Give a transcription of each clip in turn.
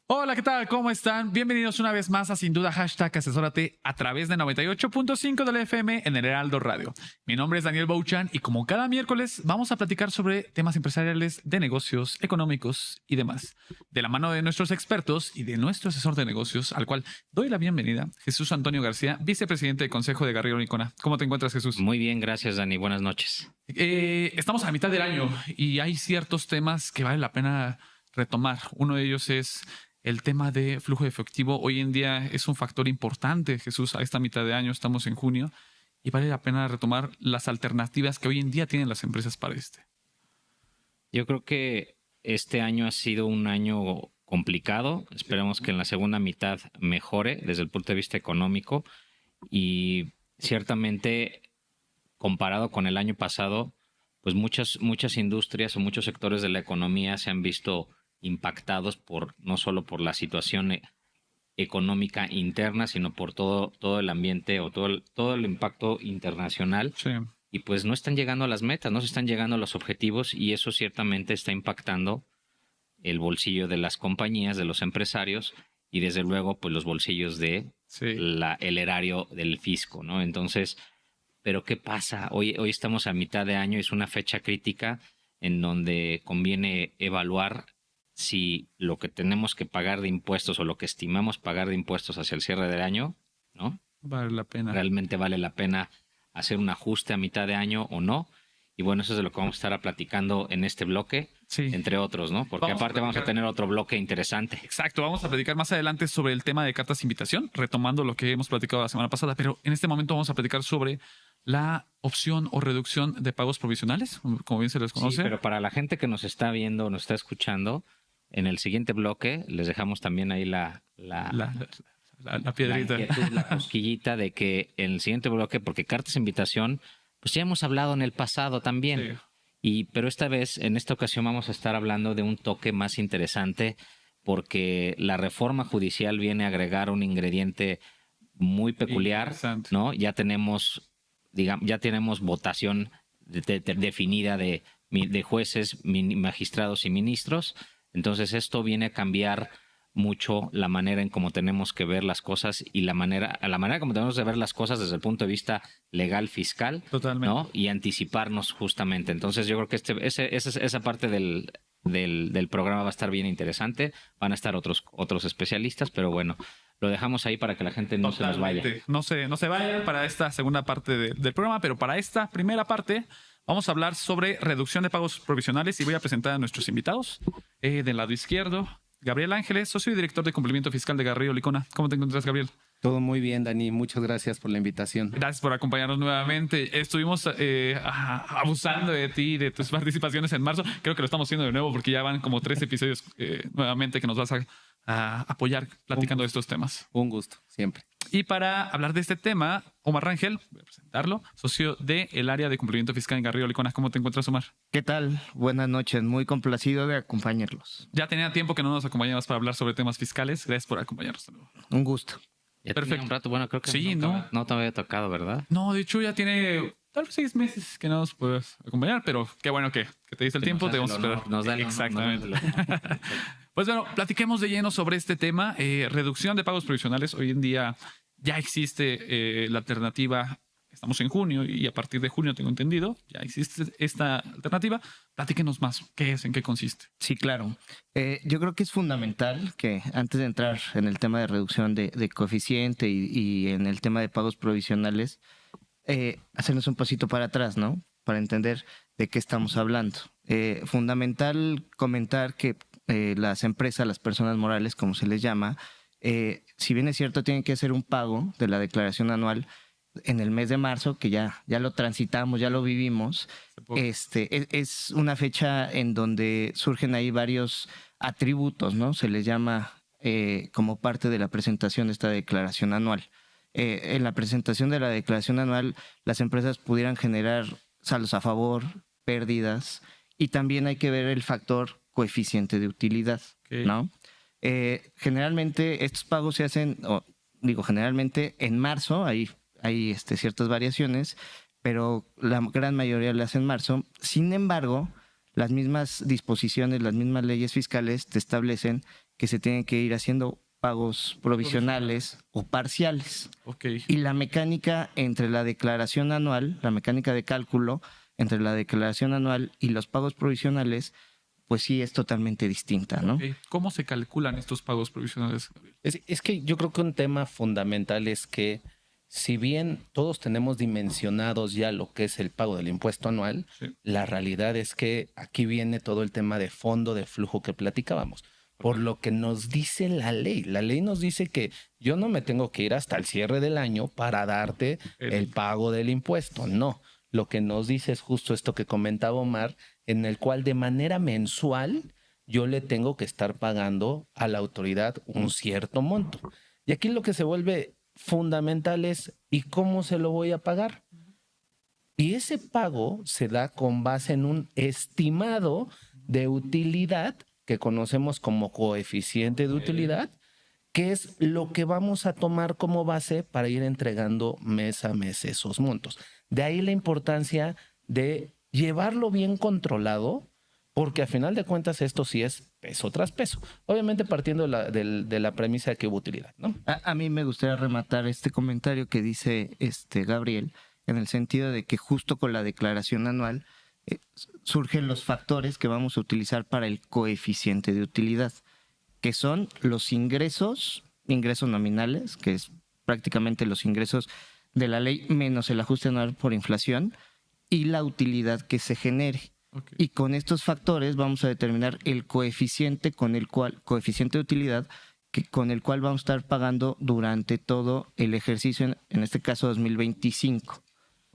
Hola, ¿qué tal? ¿Cómo están? Bienvenidos una vez más a Sin Duda Asesórate a través de 98.5 del FM en el Heraldo Radio. Mi nombre es Daniel Bouchan y como cada miércoles vamos a platicar sobre temas empresariales, de negocios, económicos y demás. De la mano de nuestros expertos y de nuestro asesor de negocios, al cual doy la bienvenida, Jesús Antonio García, vicepresidente del Consejo de Garrido Licona. ¿Cómo te encuentras, Jesús? Muy bien, gracias, Dani. Buenas noches. Estamos a mitad del año y hay ciertos temas que vale la pena retomar. Uno de ellos es el tema de flujo de efectivo. Hoy en día es un factor importante, Jesús, a esta mitad de año, estamos en junio, y vale la pena retomar las alternativas que hoy en día tienen las empresas para este. Yo creo que este año ha sido un año complicado. Esperemos que en la segunda mitad mejore desde el punto de vista económico y ciertamente comparado con el año pasado, pues muchas industrias o muchos sectores de la economía se han visto impactados no solo por la situación económica interna, sino por todo el ambiente o todo el impacto internacional. Sí. Y pues no están llegando a las metas, no se están llegando a los objetivos y eso ciertamente está impactando el bolsillo de las compañías, de los empresarios y desde luego pues los bolsillos de el erario del fisco, ¿no? Entonces, ¿pero qué pasa? Hoy estamos a mitad de año, es una fecha crítica en donde conviene evaluar si lo que tenemos que pagar de impuestos o lo que estimamos pagar de impuestos hacia el cierre del año, ¿no? Vale la pena. Realmente vale la pena hacer un ajuste a mitad de año o no. Y bueno, eso es de lo que vamos a estar platicando en este bloque, entre otros, ¿no? Porque aparte vamos a tener otro bloque interesante. Exacto, vamos a platicar más adelante sobre el tema de cartas de invitación, retomando lo que hemos platicado la semana pasada, pero en este momento vamos a platicar sobre la opción o reducción de pagos provisionales, como bien se les conoce. Sí, pero para la gente que nos está viendo, nos está escuchando, en el siguiente bloque les dejamos también ahí la piedrita, la cosquillita de que en el siguiente bloque, porque cartas de invitación, pues ya hemos hablado en el pasado también. Sí. Pero esta vez, en esta ocasión, vamos a estar hablando de un toque más interesante porque la reforma judicial viene a agregar un ingrediente muy peculiar, ¿no? Ya tenemos votación definida de jueces, magistrados y ministros. Entonces esto viene a cambiar mucho la manera en cómo tenemos que ver las cosas y la manera como tenemos de ver las cosas desde el punto de vista legal, fiscal. Totalmente. ¿No? Y anticiparnos justamente. Entonces yo creo que esa parte del programa va a estar bien interesante. Van a estar otros especialistas, pero bueno, lo dejamos ahí para que la gente no se nos vaya. No se vaya para esta segunda parte del programa, pero para esta primera parte vamos a hablar sobre reducción de pagos provisionales y voy a presentar a nuestros invitados. Del lado izquierdo, Gabriel Ángeles, socio y director de cumplimiento fiscal de Garrido Licona. ¿Cómo te encuentras, Gabriel? Todo muy bien, Dani. Muchas gracias por la invitación. Gracias por acompañarnos nuevamente. Estuvimos abusando de ti y de tus participaciones en marzo. Creo que lo estamos haciendo de nuevo porque ya van como 3 episodios nuevamente que nos vas a apoyar platicando de estos temas. Un gusto, siempre. Y para hablar de este tema, Omar Rangel, voy a presentarlo, socio del área de cumplimiento fiscal en Garrido Licona. ¿Cómo te encuentras, Omar? ¿Qué tal? Buenas noches, muy complacido de acompañarlos. Ya tenía tiempo que no nos acompañabas para hablar sobre temas fiscales. Gracias por acompañarnos de nuevo. Un gusto. Ya perfecto. Un rato, bueno, creo que sí, no te había tocado, ¿verdad? No, de hecho ya tiene tal vez 6 meses que no nos puedes acompañar, pero qué bueno que te diste el tiempo. Te vamos a esperar. Nos da el exactamente. Pues bueno, platiquemos de lleno sobre este tema. Reducción de pagos provisionales. Hoy en día ya existe la alternativa. Estamos en junio y a partir de junio, tengo entendido, ya existe esta alternativa. Platíquenos más. ¿Qué es? ¿En qué consiste? Sí, claro. Yo creo que es fundamental que antes de entrar en el tema de reducción de coeficiente y en el tema de pagos provisionales, hacernos un pasito para atrás, ¿no? Para entender de qué estamos hablando. Fundamental comentar que las empresas, las personas morales, como se les llama, si bien es cierto, tienen que hacer un pago de la declaración anual en el mes de marzo, que ya lo transitamos, ya lo vivimos. Es una fecha en donde surgen ahí varios atributos, ¿no? Se les llama como parte de la presentación de esta declaración anual. En la presentación de la declaración anual, las empresas pudieran generar saldos a favor, pérdidas, y también hay que ver el factor coeficiente de utilidad, ¿no? Generalmente estos pagos se hacen, generalmente en marzo, hay ciertas variaciones, pero la gran mayoría lo hacen en marzo. Sin embargo, las mismas disposiciones, las mismas leyes fiscales te establecen que se tienen que ir haciendo pagos provisionales o parciales. Ok. Y la mecánica entre la declaración anual, la mecánica de cálculo entre la declaración anual y los pagos provisionales, pues sí es totalmente distinta, ¿no? Ok. ¿Cómo se calculan estos pagos provisionales, Gabriel? Es que yo creo que un tema fundamental es que si bien todos tenemos dimensionados ya lo que es el pago del impuesto anual, Sí. la realidad es que aquí viene todo el tema de fondo de flujo que platicábamos. Por lo que nos dice la ley. La ley nos dice que yo no me tengo que ir hasta el cierre del año para darte el pago del impuesto. No. Lo que nos dice es justo esto que comentaba Omar, en el cual de manera mensual yo le tengo que estar pagando a la autoridad un cierto monto. Y aquí lo que se vuelve fundamental es, ¿y cómo se lo voy a pagar? Y ese pago se da con base en un estimado de utilidad que conocemos como coeficiente de utilidad, que es lo que vamos a tomar como base para ir entregando mes a mes esos montos. De ahí la importancia de llevarlo bien controlado, porque a final de cuentas esto sí es peso tras peso. Obviamente partiendo de la premisa de que hubo utilidad, ¿no? A mí me gustaría rematar este comentario que dice Gabriel, en el sentido de que justo con la declaración anual surgen los factores que vamos a utilizar para el coeficiente de utilidad, que son los ingresos nominales, que es prácticamente los ingresos de la ley menos el ajuste anual por inflación, y la utilidad que se genere. Ok. Y con estos factores vamos a determinar el coeficiente coeficiente de utilidad con el cual vamos a estar pagando durante todo el ejercicio, en este caso 2025.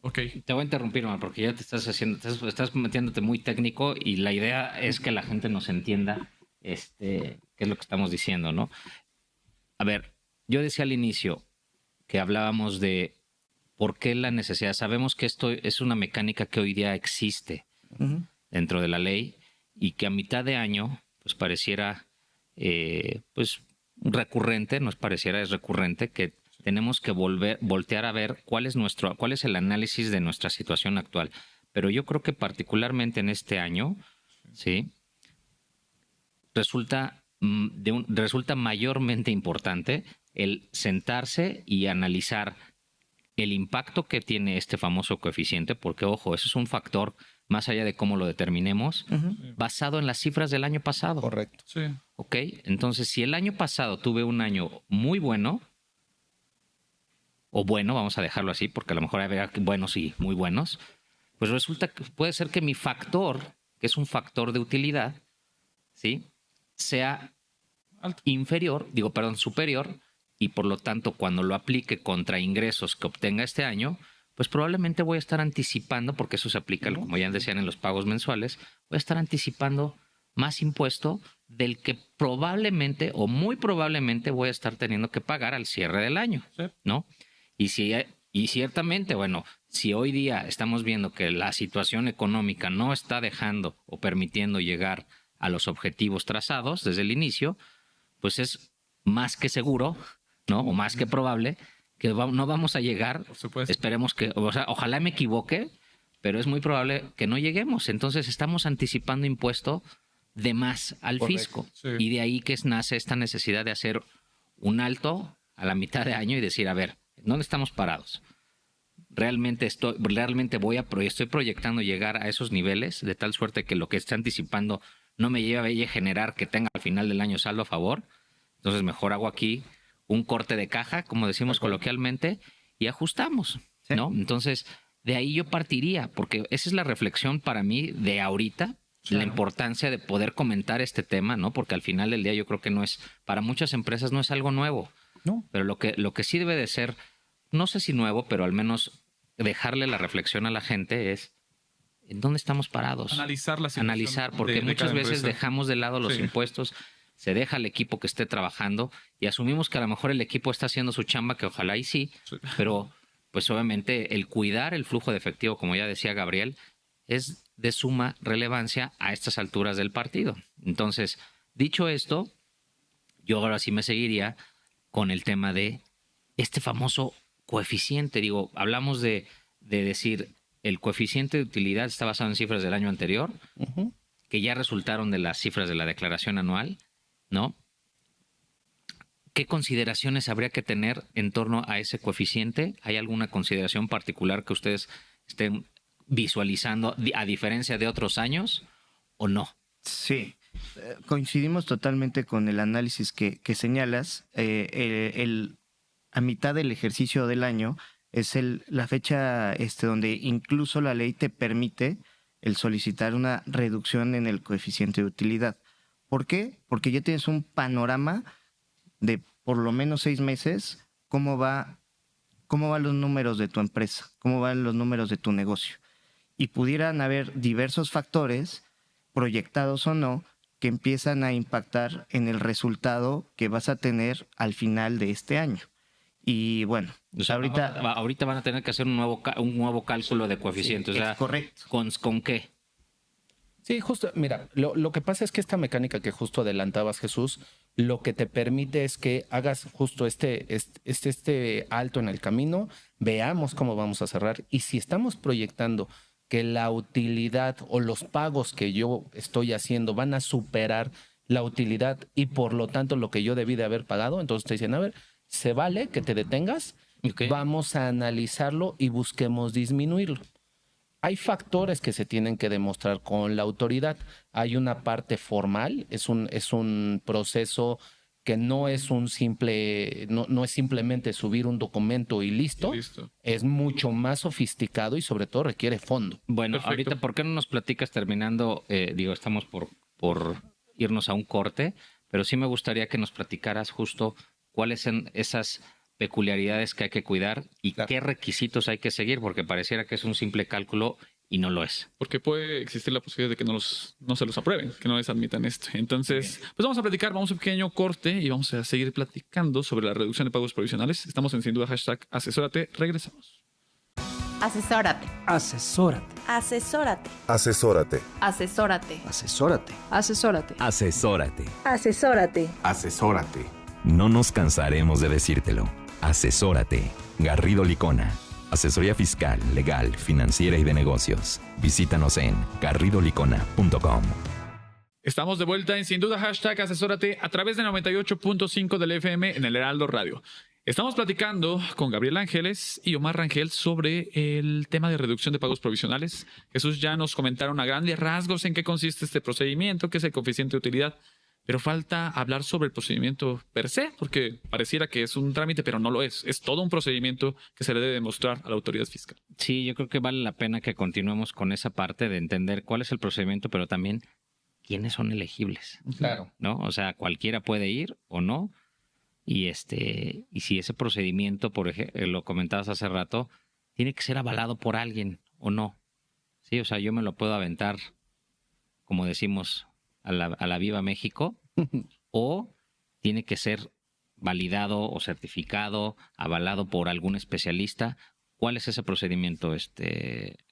Ok. Te voy a interrumpir, Omar, porque ya estás metiéndote muy técnico y la idea es que la gente nos entienda qué es lo que estamos diciendo, ¿no? A ver, yo decía al inicio que hablábamos de por qué la necesidad. Sabemos que esto es una mecánica que hoy día existe dentro de la ley y que a mitad de año pues pareciera pues recurrente, es recurrente que tenemos que voltear a ver cuál es el análisis de nuestra situación actual. Pero yo creo que particularmente en este año, ¿sí? Resulta mayormente importante el sentarse y analizar el impacto que tiene este famoso coeficiente, porque, ojo, eso es un factor, más allá de cómo lo determinemos, basado en las cifras del año pasado. Correcto. Sí. ¿Ok? Entonces, si el año pasado tuve un año muy bueno, o bueno, vamos a dejarlo así, porque a lo mejor hay buenos y muy buenos, pues resulta que puede ser que mi factor, que es un factor de utilidad, ¿sí?, sea superior, y por lo tanto, cuando lo aplique contra ingresos que obtenga este año, pues probablemente voy a estar anticipando, porque eso se aplica, como ya decían, en los pagos mensuales, voy a estar anticipando más impuesto del que probablemente o muy probablemente voy a estar teniendo que pagar al cierre del año, Sí. ¿no? Y ciertamente, bueno, si hoy día estamos viendo que la situación económica no está dejando o permitiendo llegar a los objetivos trazados desde el inicio, pues es más que seguro, ¿no? O más que probable que no vamos a llegar. Por supuesto. Esperemos que, o sea, ojalá me equivoque, pero es muy probable que no lleguemos. Entonces estamos anticipando impuesto de más al fisco. Sí. Y de ahí que nace esta necesidad de hacer un alto a la mitad de año y decir, a ver, ¿dónde estamos parados? ¿Realmente estoy proyectando llegar a esos niveles de tal suerte que lo que esté anticipando no me lleve a generar que tenga al final del año saldo a favor? Entonces mejor hago aquí un corte de caja, como decimos coloquialmente, y ajustamos, Sí. ¿no? Entonces, de ahí yo partiría, porque esa es la reflexión para mí de ahorita, la importancia de poder comentar este tema, ¿no? Porque al final del día yo creo que no es, para muchas empresas no es algo nuevo, No. pero lo que sí debe de ser, no sé si nuevo, pero al menos dejarle la reflexión a la gente es, ¿en dónde estamos parados? Analizar la situación. Analizar, porque de muchas cada veces empresa. dejamos de lado los Sí. impuestos, se deja al equipo que esté trabajando y asumimos que a lo mejor el equipo está haciendo su chamba, que ojalá y sí, Sí. pero pues obviamente el cuidar el flujo de efectivo, como ya decía Gabriel, es de suma relevancia a estas alturas del partido. Entonces, dicho esto, yo ahora sí me seguiría con el tema de este famoso coeficiente. Digo, hablamos de decir, el coeficiente de utilidad está basado en cifras del año anterior, Ujú. que ya resultaron de las cifras de la declaración anual, ¿no? ¿qué consideraciones habría que tener en torno a ese coeficiente? ¿Hay alguna consideración particular que ustedes estén visualizando a diferencia de otros años o no? Sí, coincidimos totalmente con el análisis que señalas. A mitad del ejercicio del año es la fecha donde incluso la ley te permite el solicitar una reducción en el coeficiente de utilidad. ¿Por qué? Porque ya tienes un panorama de por lo menos 6 meses cómo van los números de tu empresa, cómo van los números de tu negocio. Y pudieran haber diversos factores, proyectados o no, que empiezan a impactar en el resultado que vas a tener al final de este año. Y bueno, O sea, ahorita ahorita van a tener que hacer un nuevo cálculo de coeficientes. Sí, o sea, es correcto. ¿Con qué? Sí, justo, mira, lo que pasa es que esta mecánica que justo adelantabas, Jesús, lo que te permite es que hagas justo este alto en el camino, veamos cómo vamos a cerrar y si estamos proyectando que la utilidad o los pagos que yo estoy haciendo van a superar la utilidad y por lo tanto lo que yo debí de haber pagado, entonces te dicen, a ver, se vale que te detengas, Ok. vamos a analizarlo y busquemos disminuirlo. Hay factores que se tienen que demostrar con la autoridad. Hay una parte formal, es un proceso que no es no es simplemente subir un documento y listo. Listo. Es mucho más sofisticado y sobre todo requiere fondo. Bueno, Perfecto. ahorita, ¿por qué no nos platicas terminando? Estamos por irnos a un corte, pero sí me gustaría que nos platicaras justo cuáles son esas peculiaridades que hay que cuidar y Claro. qué requisitos hay que seguir, porque pareciera que es un simple cálculo y no lo es. Porque puede existir la posibilidad de que no se los aprueben, que no les admitan esto. Entonces, pues vamos a platicar, vamos a un pequeño corte y vamos a seguir platicando sobre la reducción de pagos provisionales. Estamos en Sin Duda #asesórate. Regresamos. Asesórate. Asesórate. Asesórate. Asesórate. Asesórate. Asesórate. Asesórate. Asesórate. Asesórate. Asesórate. No nos cansaremos de decírtelo. Asesórate. Garrido Licona. Asesoría fiscal, legal, financiera y de negocios. Visítanos en garridolicona.com. Estamos de vuelta en Sin Duda #asesórate a través de 98.5 del FM en el Heraldo Radio. Estamos platicando con Gabriel Ángeles y Omar Rangel sobre el tema de reducción de pagos provisionales. Jesús ya nos comentaron a grandes rasgos en qué consiste este procedimiento, qué es el coeficiente de utilidad, pero falta hablar sobre el procedimiento per se, porque pareciera que es un trámite, pero no lo es. Es todo un procedimiento que se le debe demostrar a la autoridad fiscal. Sí, yo creo que vale la pena que continuemos con esa parte de entender cuál es el procedimiento, pero también quiénes son elegibles, Claro. ¿no? O sea, cualquiera puede ir o no. Y si ese procedimiento, por ejemplo, lo comentabas hace rato, tiene que ser avalado por alguien o no. Sí, o sea, yo me lo puedo aventar, como decimos, a la Viva México, o tiene que ser validado o certificado, avalado por algún especialista. ¿Cuál es ese procedimiento,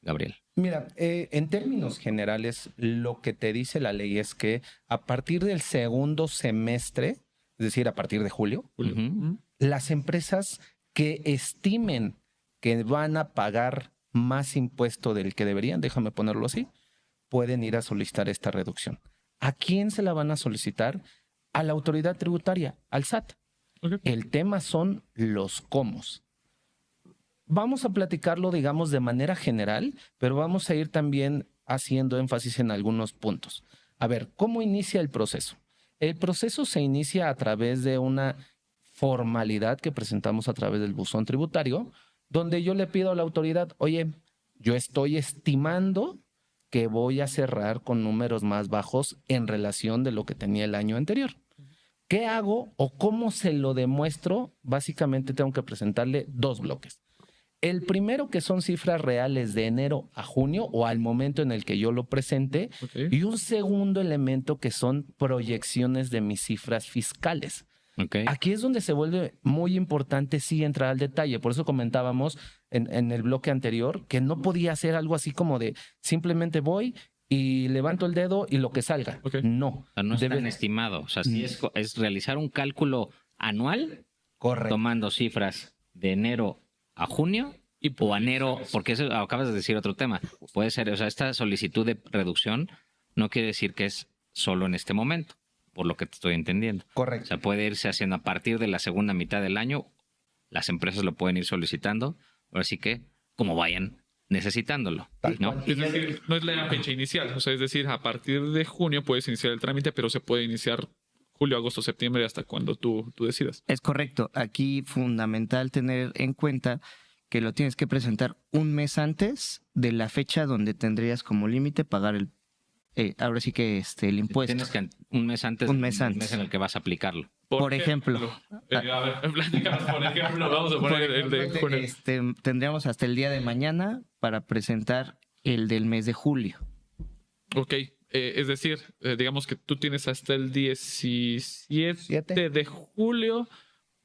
Gabriel? Mira, en términos generales, lo que te dice la ley es que a partir del segundo semestre, es decir, a partir de julio, Ujú. las empresas que estimen que van a pagar más impuesto del que deberían, déjame ponerlo así, pueden ir a solicitar esta reducción. ¿A quién se la van a solicitar? A la autoridad tributaria, al SAT. Ok. El tema son los cómo. Vamos a platicarlo, digamos, de manera general, pero vamos a ir también haciendo énfasis en algunos puntos. A ver, ¿cómo inicia el proceso? El proceso se inicia a través de una formalidad que presentamos a través del buzón tributario, donde yo le pido a la autoridad, oye, yo estoy estimando que voy a cerrar con números más bajos en relación de lo que tenía el año anterior. ¿Qué hago o cómo se lo demuestro? Básicamente tengo que presentarle 2 bloques. El primero, que son cifras reales de enero a junio o al momento en el que yo lo presente, Ok. y un segundo elemento que son proyecciones de mis cifras fiscales. Ok. Aquí es donde se vuelve muy importante sí entrar al detalle. Por eso comentábamos en el bloque anterior que no podía hacer algo así como de simplemente voy y levanto el dedo y lo que salga. Ok. No. O sea, no es tan estimado. O sea, sí es realizar un cálculo anual Correcto. tomando cifras de enero a junio o a enero, porque eso acabas de decir otro tema. Puede ser, o sea, esta solicitud de reducción no quiere decir que es solo en este momento. por lo que te estoy entendiendo. O Correcto. sea, puede irse haciendo a partir de la segunda mitad del año, las empresas lo pueden ir solicitando, ahora sí que como vayan necesitándolo, ¿no? Es decir, no es la fecha inicial. O sea, es decir, a partir de junio puedes iniciar el trámite, pero se puede iniciar julio, agosto, septiembre, hasta cuando tú decidas. Es correcto. Aquí fundamental tener en cuenta que lo tienes que presentar un mes antes de la fecha donde tendrías como límite pagar ahora sí que el impuesto. Tienes que un mes antes, Un mes del antes. mes en el que vas a aplicarlo. Por ejemplo. A ver, platícanos, por ejemplo, vamos a poner el de junio. Tendríamos hasta el día de mañana para presentar el del mes de julio. Ok, es decir, digamos que tú tienes hasta el 17 de julio,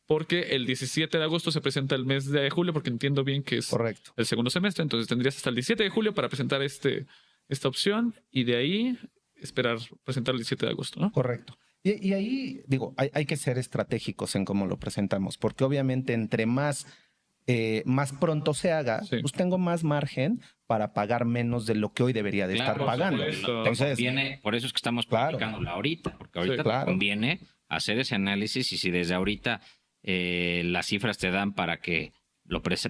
porque el 17 de agosto se presenta el mes de julio, porque entiendo bien que es Correcto. el segundo semestre, entonces tendrías hasta el 17 de julio para presentar esta opción y de ahí esperar presentar el 17 de agosto, ¿no? Correcto. Y ahí, digo, hay que ser estratégicos en cómo lo presentamos, porque obviamente entre más pronto se haga, Sí. pues tengo más margen para pagar menos de lo que hoy debería de Claro, estar por pagando. supuesto. Entonces, Por eso es que estamos Claro. platicándola ahorita, porque ahorita Sí, claro. te conviene hacer ese análisis y si desde ahorita las cifras te dan para que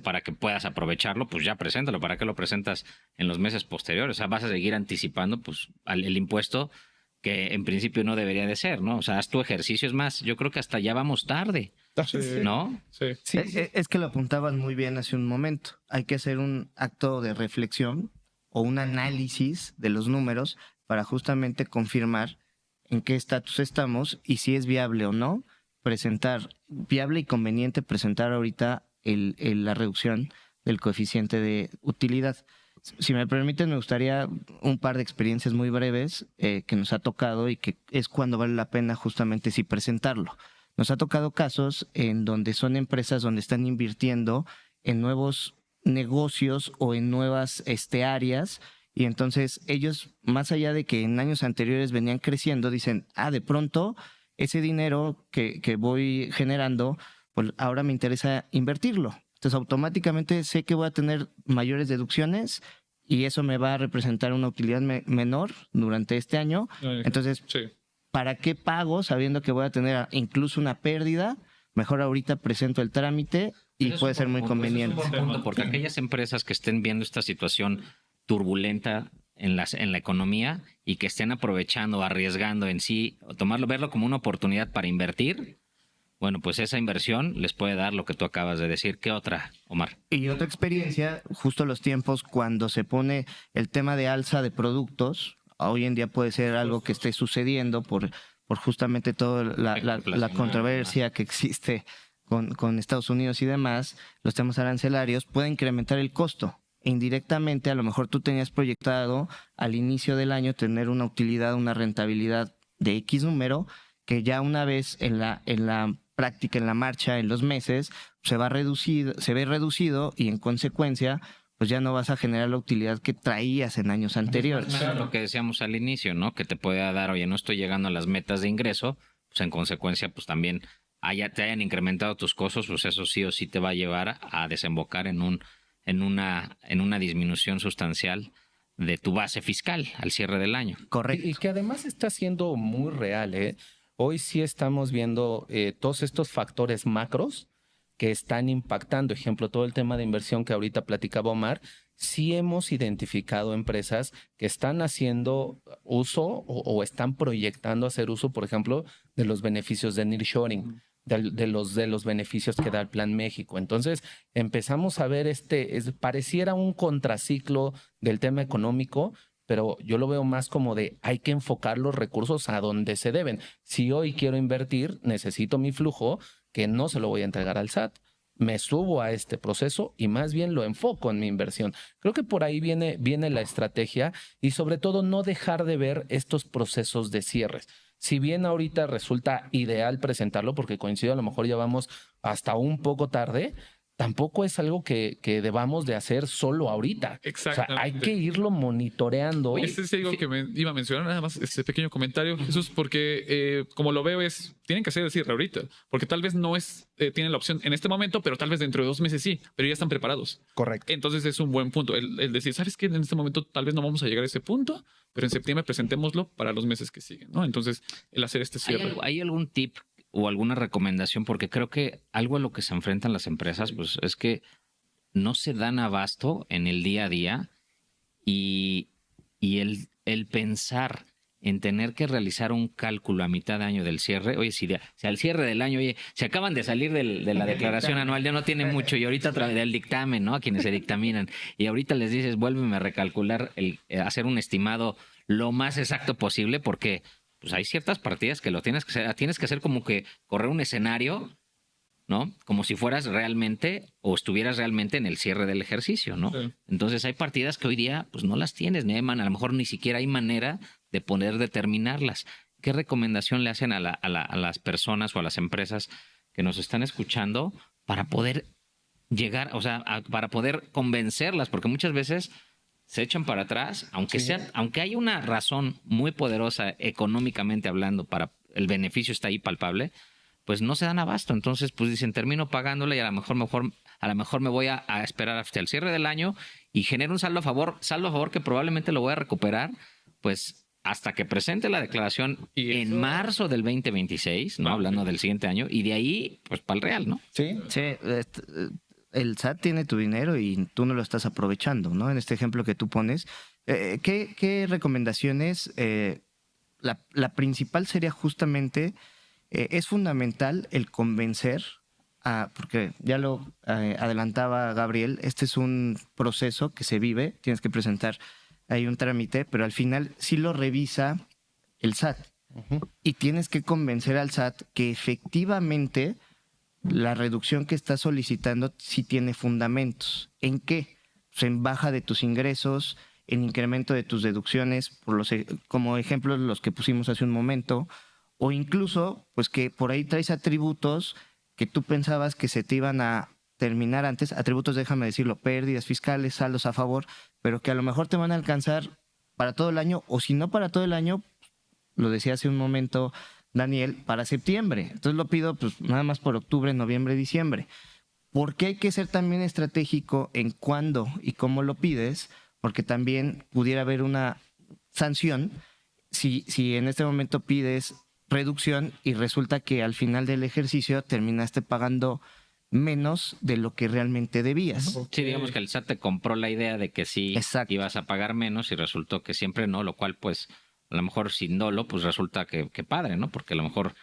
para que puedas aprovecharlo, pues ya preséntalo. ¿Para qué lo presentas en los meses posteriores? O sea, vas a seguir anticipando pues el impuesto que en principio no debería de ser, ¿no? O sea, haz tu ejercicio. Es más, yo creo que hasta ya vamos tarde, Sí. ¿no? Sí. sí, Es que lo apuntaban muy bien hace un momento. Hay que hacer un acto de reflexión o un análisis de los números para justamente confirmar en qué estatus estamos y si es viable o no viable y conveniente presentar ahorita la reducción del coeficiente de utilidad. Si me permiten, me gustaría un par de experiencias muy breves que nos ha tocado y que es cuando vale la pena justamente sí presentarlo. Nos ha tocado casos en donde son empresas donde están invirtiendo en nuevos negocios o en nuevas áreas y entonces ellos, más allá de que en años anteriores venían creciendo, dicen, de pronto ese dinero que voy generando, pues ahora me interesa invertirlo. Entonces automáticamente sé que voy a tener mayores deducciones y eso me va a representar una utilidad menor durante este año. Entonces, Sí. ¿para qué pago sabiendo que voy a tener incluso una pérdida? Mejor ahorita presento el trámite y Eso puede es ser muy un conveniente. buen punto, porque aquellas empresas que estén viendo esta situación turbulenta en la economía y que estén aprovechando, arriesgando en sí, o verlo como una oportunidad para invertir, bueno, pues esa inversión les puede dar lo que tú acabas de decir. ¿Qué otra, Omar? Y otra experiencia, justo los tiempos cuando se pone el tema de alza de productos, hoy en día puede ser algo que esté sucediendo por justamente toda la controversia que existe con Estados Unidos y demás, los temas arancelarios, puede incrementar el costo. Indirectamente, a lo mejor tú tenías proyectado al inicio del año tener una utilidad, una rentabilidad de X número, que ya una vez en la práctica, en la marcha, en los meses, se ve reducido y en consecuencia, pues ya no vas a generar la utilidad que traías en años anteriores. Más o menos lo que decíamos al inicio, ¿no? Que te puede dar, oye, no estoy llegando a las metas de ingreso, pues en consecuencia, pues también te hayan incrementado tus costos, pues eso sí o sí te va a llevar a desembocar en una disminución sustancial de tu base fiscal al cierre del año. Correcto. Y que además está siendo muy real, ¿eh? Hoy sí estamos viendo todos estos factores macros que están impactando. Ejemplo, todo el tema de inversión que ahorita platicaba Omar. Sí hemos identificado empresas que están haciendo uso o están proyectando hacer uso, por ejemplo, de los beneficios de nearshoring, de los beneficios que da el Plan México. Entonces, empezamos a ver pareciera un contraciclo del tema económico, pero yo lo veo más como de hay que enfocar los recursos a donde se deben. Si hoy quiero invertir, necesito mi flujo, que no se lo voy a entregar al SAT. Me subo a este proceso y más bien lo enfoco en mi inversión. Creo que por ahí viene la estrategia y sobre todo no dejar de ver estos procesos de cierres. Si bien ahorita resulta ideal presentarlo, porque coincido, a lo mejor ya vamos hasta un poco tarde, tampoco es algo que debamos de hacer solo ahorita. Exactamente. O sea, hay que irlo monitoreando. Oye, este es algo que me iba a mencionar, nada más este pequeño comentario, Jesús, porque como lo veo tienen que hacer el cierre ahorita, porque tal vez no tienen la opción en este momento, pero tal vez dentro de 2 meses sí, pero ya están preparados. Correcto. Entonces es un buen punto el decir, ¿sabes qué? En este momento tal vez no vamos a llegar a ese punto, pero en septiembre presentémoslo para los meses que siguen, ¿no? Entonces, el hacer este cierre. ¿Hay algún tip o alguna recomendación? Porque creo que algo a lo que se enfrentan las empresas, pues es que no se dan abasto en el día a día y el pensar en tener que realizar un cálculo a mitad de año del cierre. Oye, si al cierre del año, se acaban de salir de la declaración anual, ya no tiene mucho, y ahorita del dictamen, ¿no? A quienes se dictaminan, y ahorita les dices, vuélveme a recalcular, hacer un estimado lo más exacto posible, porque pues hay ciertas partidas que lo tienes que hacer como que correr un escenario, ¿no? Como si fueras realmente o estuvieras realmente en el cierre del ejercicio, ¿no? Sí. Entonces hay partidas que hoy día pues no las tienes, a lo mejor ni siquiera hay manera de poder determinarlas. ¿Qué recomendación le hacen a las personas o a las empresas que nos están escuchando para poder llegar, o sea, para poder convencerlas? Porque muchas veces se echan para atrás, aunque hay una razón muy poderosa económicamente hablando, para el beneficio está ahí palpable, pues no se dan abasto. Entonces, pues dicen, termino pagándole y a lo mejor me voy a esperar hasta el cierre del año y genero un saldo a favor que probablemente lo voy a recuperar, pues hasta que presente la declaración en marzo del 2026, ¿no? Hablando del siguiente año, y de ahí, pues para el real, ¿no? Sí. Sí, el SAT tiene tu dinero y tú no lo estás aprovechando, ¿no? En este ejemplo que tú pones, ¿qué recomendaciones? La principal sería justamente, es fundamental el convencer, porque ya lo adelantaba Gabriel, este es un proceso que se vive, tienes que presentar ahí un trámite, pero al final sí lo revisa el SAT. Uh-huh. Y tienes que convencer al SAT que efectivamente la reducción que estás solicitando sí tiene fundamentos. ¿En qué? Pues en baja de tus ingresos, en incremento de tus deducciones, como ejemplos los que pusimos hace un momento, o incluso pues que por ahí traes atributos que tú pensabas que se te iban a terminar antes, atributos, déjame decirlo, pérdidas fiscales, saldos a favor, pero que a lo mejor te van a alcanzar para todo el año, o si no para todo el año, lo decía hace un momento Daniel, para septiembre. Entonces lo pido pues nada más por octubre, noviembre, diciembre. ¿Por qué hay que ser también estratégico en cuándo y cómo lo pides? Porque también pudiera haber una sanción si en este momento pides reducción y resulta que al final del ejercicio terminaste pagando menos de lo que realmente debías. Sí, digamos que el SAT te compró la idea de que sí ibas a pagar menos y resultó que siempre no, lo cual pues a lo mejor sin dolo pues resulta que padre, ¿no? Porque a lo mejor,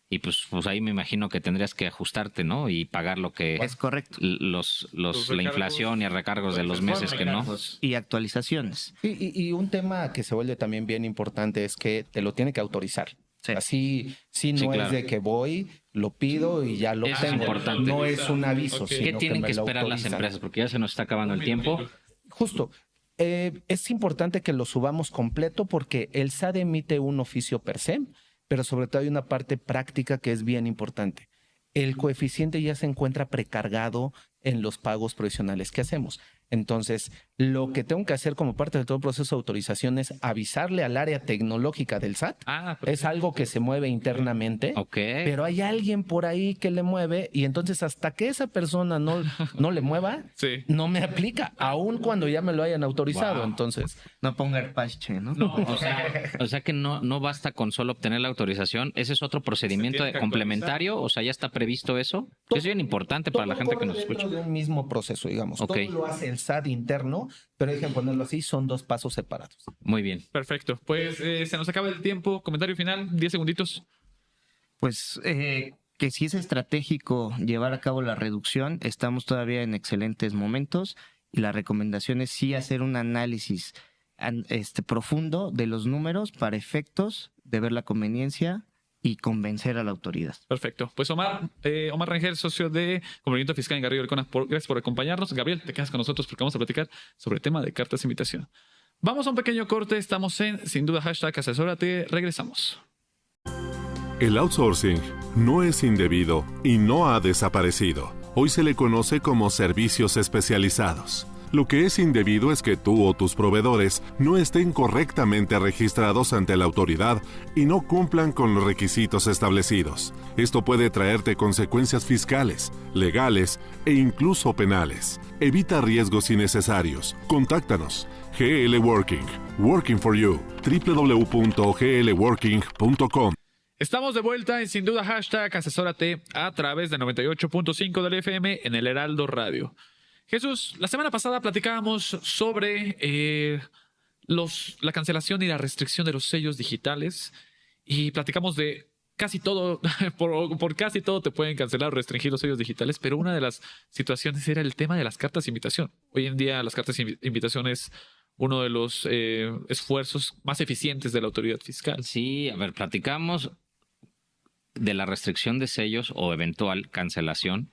y pues ahí me imagino que tendrías que ajustarte, ¿no? Y pagar lo que es correcto, la inflación y recargos de los meses que no. Y actualizaciones. Y un tema que se vuelve también bien importante es que te lo tiene que autorizar. Sí. Así no claro. Es de que voy, lo pido y ya lo Eso tengo. es importante. No es un aviso. Okay. Sino ¿Qué tienen me que lo esperar las autorizan. empresas? Porque ya se nos está acabando el tiempo. Justo. Es importante que lo subamos completo porque el SAT emite un oficio per se, pero sobre todo hay una parte práctica que es bien importante. El coeficiente ya se encuentra precargado en los pagos provisionales que hacemos. Entonces, lo que tengo que hacer como parte de todo el proceso de autorización es avisarle al área tecnológica del SAT. Es algo que se mueve internamente, pero hay alguien por ahí que le mueve y entonces hasta que esa persona no le mueva, no me aplica, aun cuando ya me lo hayan autorizado. Wow. Entonces, no ponga el parche, ¿no? O sea que no basta con solo obtener la autorización. ¿Ese es otro procedimiento complementario? O sea, ¿ya está previsto eso? Es bien importante para la gente que nos escucha. Todo de un mismo proceso, digamos. Todo lo hace el SAT interno, pero hay que ponerlo así, son 2 pasos separados. Muy bien. Perfecto. Pues se nos acaba el tiempo. Comentario final, 10 segunditos. Pues que si es estratégico llevar a cabo la reducción, estamos todavía en excelentes momentos y la recomendación es sí hacer un análisis profundo de los números para efectos de ver la conveniencia y convencer a la autoridad. Perfecto. Pues Omar Rangel, socio de Cumplimiento Fiscal en Garrido Licona, gracias por acompañarnos. Gabriel, te quedas con nosotros porque vamos a platicar sobre el tema de cartas de invitación. Vamos a un pequeño corte. Estamos en Sin Duda #asesórate. Regresamos. El outsourcing no es indebido y no ha desaparecido. Hoy se le conoce como servicios especializados. Lo que es indebido es que tú o tus proveedores no estén correctamente registrados ante la autoridad y no cumplan con los requisitos establecidos. Esto puede traerte consecuencias fiscales, legales e incluso penales. Evita riesgos innecesarios. Contáctanos. GL Working. Working for you. www.glworking.com. Estamos de vuelta en Sin Duda Hashtag Asesórate a través de 98.5 del FM en el Heraldo Radio. Jesús, la semana pasada platicábamos sobre la cancelación y la restricción de los sellos digitales y platicamos de casi todo, por casi todo te pueden cancelar o restringir los sellos digitales, pero una de las situaciones era el tema de las cartas de invitación. Hoy en día las cartas de invitación es uno de los esfuerzos más eficientes de la autoridad fiscal. Sí, a ver, platicamos de la restricción de sellos o eventual cancelación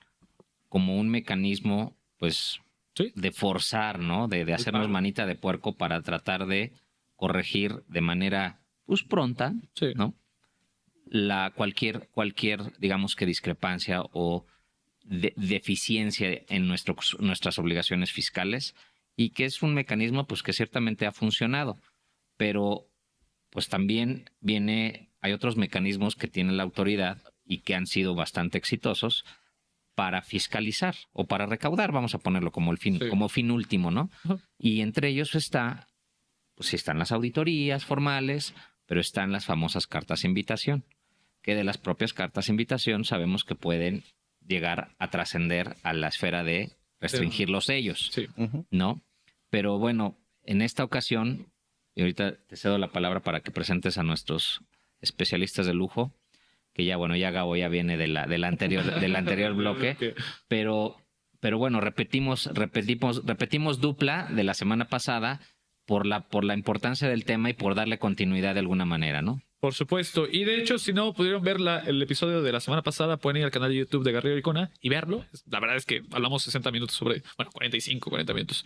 como un mecanismo, pues, ¿sí?, de forzar, ¿no? De hacernos manita de puerco para tratar de corregir de manera, pues, pronta, sí, ¿no? Cualquier, digamos que discrepancia o deficiencia en nuestras obligaciones fiscales, y que es un mecanismo, pues, que ciertamente ha funcionado, pero pues también hay otros mecanismos que tiene la autoridad y que han sido bastante exitosos para fiscalizar o para recaudar, vamos a ponerlo como el fin, sí, como fin último, ¿no? Ajá. Y entre ellos están las auditorías formales, pero están las famosas cartas de invitación, que de las propias cartas de invitación sabemos que pueden llegar a trascender a la esfera de restringir los sellos, sí, ¿no? Pero bueno, en esta ocasión, y ahorita te cedo la palabra para que presentes a nuestros especialistas de lujo, que ya, bueno, ya Gabo ya viene del anterior bloque, pero bueno, repetimos dupla de la semana pasada por la importancia del tema y por darle continuidad de alguna manera, ¿no? Por supuesto. Y de hecho, si no pudieron ver el episodio de la semana pasada, pueden ir al canal de YouTube de Garrido Licona y verlo. La verdad es que hablamos 60 minutos sobre, 40 minutos.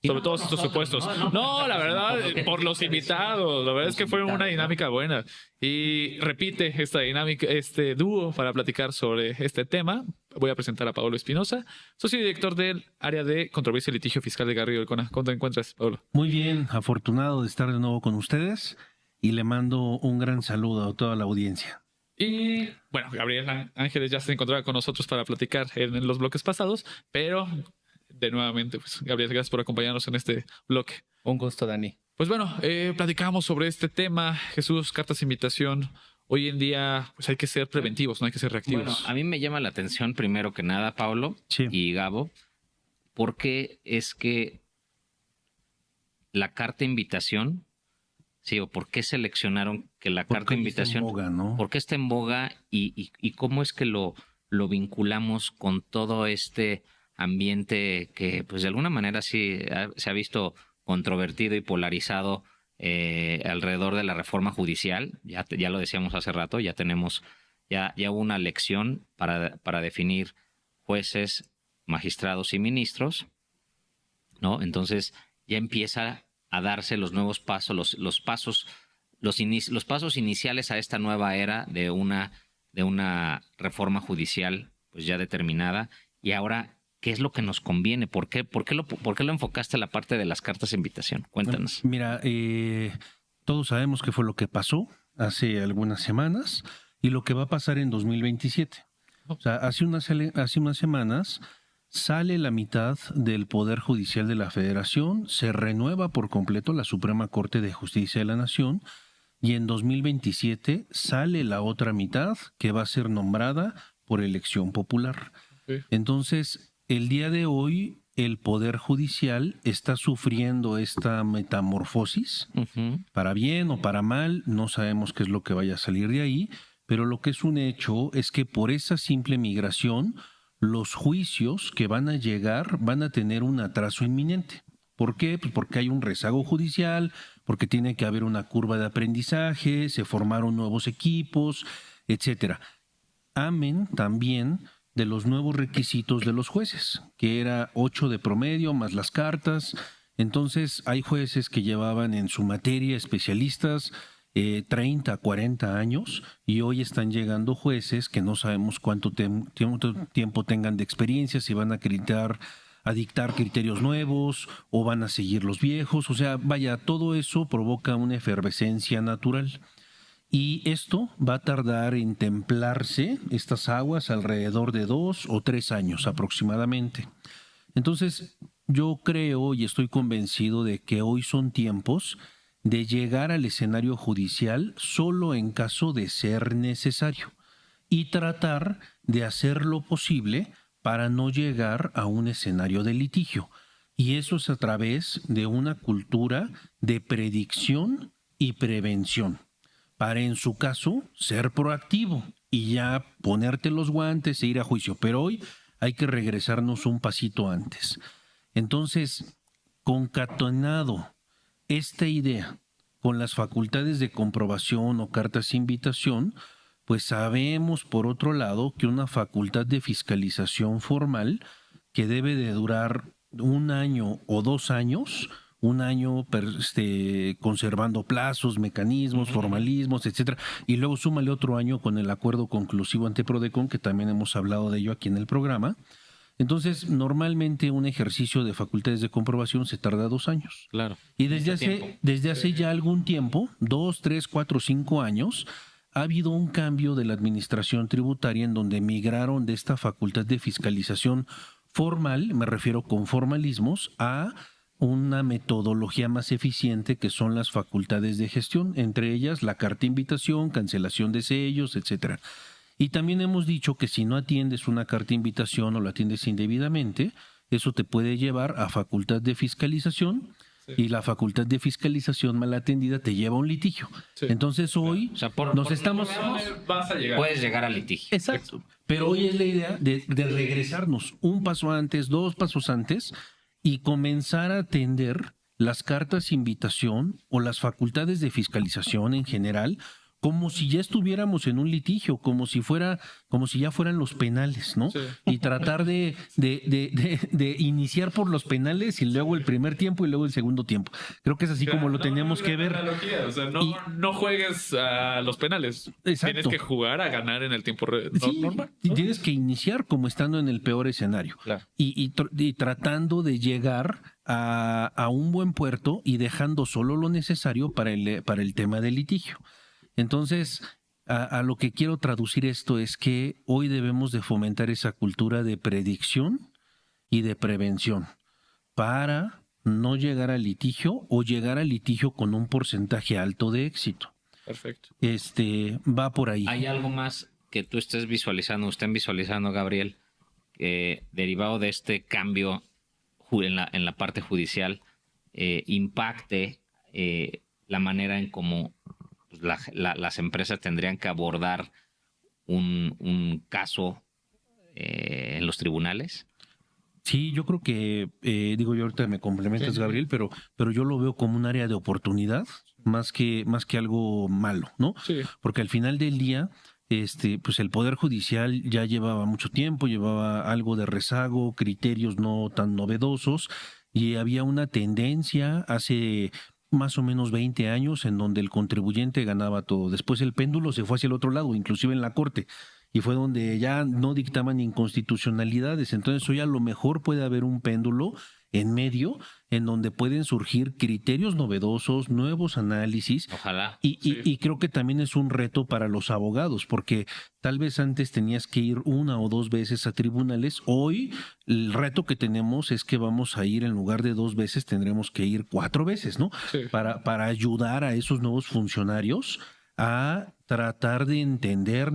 Sobre todos estos supuestos. No, la verdad, por los invitados. La verdad es que fue una dinámica buena. Y repite esta dinámica, este dúo para platicar sobre este tema. Voy a presentar a Pablo Espinosa, socio y director del área de controversia y litigio fiscal de Garrido Licona. ¿Cómo te encuentras, Pablo? Muy bien, afortunado de estar de nuevo con ustedes y le mando un gran saludo a toda la audiencia. Y bueno, Gabriel Ángeles ya se encontraba con nosotros para platicar en los bloques pasados, pero de nuevamente, pues Gabriel, gracias por acompañarnos en este bloque. Un gusto, Dani. Pues bueno, platicamos sobre este tema, Jesús, cartas de invitación. Hoy en día, pues hay que ser preventivos, no hay que ser reactivos. Bueno, a mí me llama la atención primero que nada, Pablo, sí, y Gabo, porque es que la carta de invitación, sí, o por qué seleccionaron que la carta de invitación, boga, ¿no? por qué está en boga y cómo es que lo vinculamos con todo este ambiente que, pues de alguna manera sí se ha visto controvertido y polarizado alrededor de la reforma judicial. Ya lo decíamos hace rato, ya hubo una elección para definir jueces, magistrados y ministros, ¿no? Entonces ya empieza a darse los nuevos pasos, los pasos iniciales a esta nueva era de una reforma judicial pues ya determinada. Y ahora, ¿qué es lo que nos conviene? ¿Por qué lo enfocaste a la parte de las cartas de invitación? Cuéntanos. Mira, todos sabemos qué fue lo que pasó hace algunas semanas y lo que va a pasar en 2027. O sea, hace unas semanas sale la mitad del Poder Judicial de la Federación, se renueva por completo la Suprema Corte de Justicia de la Nación y en 2027 sale la otra mitad que va a ser nombrada por elección popular. Sí. Entonces, el día de hoy, el Poder Judicial está sufriendo esta metamorfosis, para bien o para mal, no sabemos qué es lo que vaya a salir de ahí, pero lo que es un hecho es que por esa simple migración, los juicios que van a llegar van a tener un atraso inminente. ¿Por qué? Pues porque hay un rezago judicial, porque tiene que haber una curva de aprendizaje, se formaron nuevos equipos, etcétera. Amén también de los nuevos requisitos de los jueces, que era 8 de promedio más las cartas. Entonces hay jueces que llevaban en su materia especialistas 30, 40 años, y hoy están llegando jueces que no sabemos cuánto tiempo tengan de experiencia, si van a dictar criterios nuevos o van a seguir los viejos. O sea, vaya, todo eso provoca una efervescencia natural. Y esto va a tardar en templarse, estas aguas, alrededor de 2 o 3 años aproximadamente. Entonces, yo creo y estoy convencido de que hoy son tiempos de llegar al escenario judicial solo en caso de ser necesario y tratar de hacer lo posible para no llegar a un escenario de litigio. Y eso es a través de una cultura de predicción y prevención, para en su caso ser proactivo y ya ponerte los guantes e ir a juicio. Pero hoy hay que regresarnos un pasito antes. Entonces, concatenado esta idea con las facultades de comprobación o cartas de invitación, pues sabemos por otro lado que una facultad de fiscalización formal que debe de durar 1 año o 2 años, 1 año conservando plazos, mecanismos, formalismos, etcétera, y luego súmale otro año con el acuerdo conclusivo ante Prodecon, que también hemos hablado de ello aquí en el programa. Entonces, normalmente un ejercicio de facultades de comprobación se tarda 2 años. Claro. Y desde hace ya algún tiempo, 2, 3, 4, 5 años, ha habido un cambio de la administración tributaria en donde migraron de esta facultad de fiscalización formal, me refiero con formalismos, a una metodología más eficiente que son las facultades de gestión, entre ellas la carta de invitación, cancelación de sellos, etcétera. Y también hemos dicho que si no atiendes una carta de invitación o la atiendes indebidamente, eso te puede llevar a facultad de fiscalización, y la facultad de fiscalización mal atendida te lleva a un litigio. Sí. Entonces hoy puedes llegar al litigio. Exacto. Pero hoy es la idea de regresarnos un paso antes, 2 pasos antes, y comenzar a atender las cartas de invitación o las facultades de fiscalización en general como si ya estuviéramos en un litigio, como si ya fueran los penales, ¿no? Sí. Y tratar de iniciar por los penales y luego el primer tiempo y luego el segundo tiempo. Creo que es así como lo tenemos que ver. O sea, no juegues a los penales. Exacto. Tienes que jugar a ganar en el tiempo normal, ¿no? Tienes que iniciar como estando en el peor escenario. Claro. Y tratando de llegar a un buen puerto y dejando solo lo necesario para el tema del litigio. Entonces, a lo que quiero traducir esto es que hoy debemos de fomentar esa cultura de predicción y de prevención para no llegar al litigio o llegar al litigio con un porcentaje alto de éxito. Perfecto. Va por ahí. ¿Hay algo más que tú estén visualizando, Gabriel, derivado de este cambio en la parte judicial, impacte la manera en cómo las empresas tendrían que abordar un caso en los tribunales? Sí, yo creo que, yo ahorita me complementas, sí, Gabriel, pero yo lo veo como un área de oportunidad más que algo malo, ¿no? Sí. Porque al final del día, pues el Poder Judicial ya llevaba mucho tiempo, llevaba algo de rezago, criterios no tan novedosos, y había una tendencia hace más o menos 20 años en donde el contribuyente ganaba todo. Después el péndulo se fue hacia el otro lado, inclusive en la Corte, y fue donde ya no dictaban inconstitucionalidades. Entonces hoy a lo mejor puede haber un péndulo en medio en donde pueden surgir criterios novedosos, nuevos análisis. Ojalá. Y creo que también es un reto para los abogados, porque tal vez antes tenías que ir 1 o 2 veces a tribunales. Hoy el reto que tenemos es que vamos a ir, en lugar de 2 veces, tendremos que ir 4 veces, ¿no? Sí. Para ayudar a esos nuevos funcionarios a tratar de entender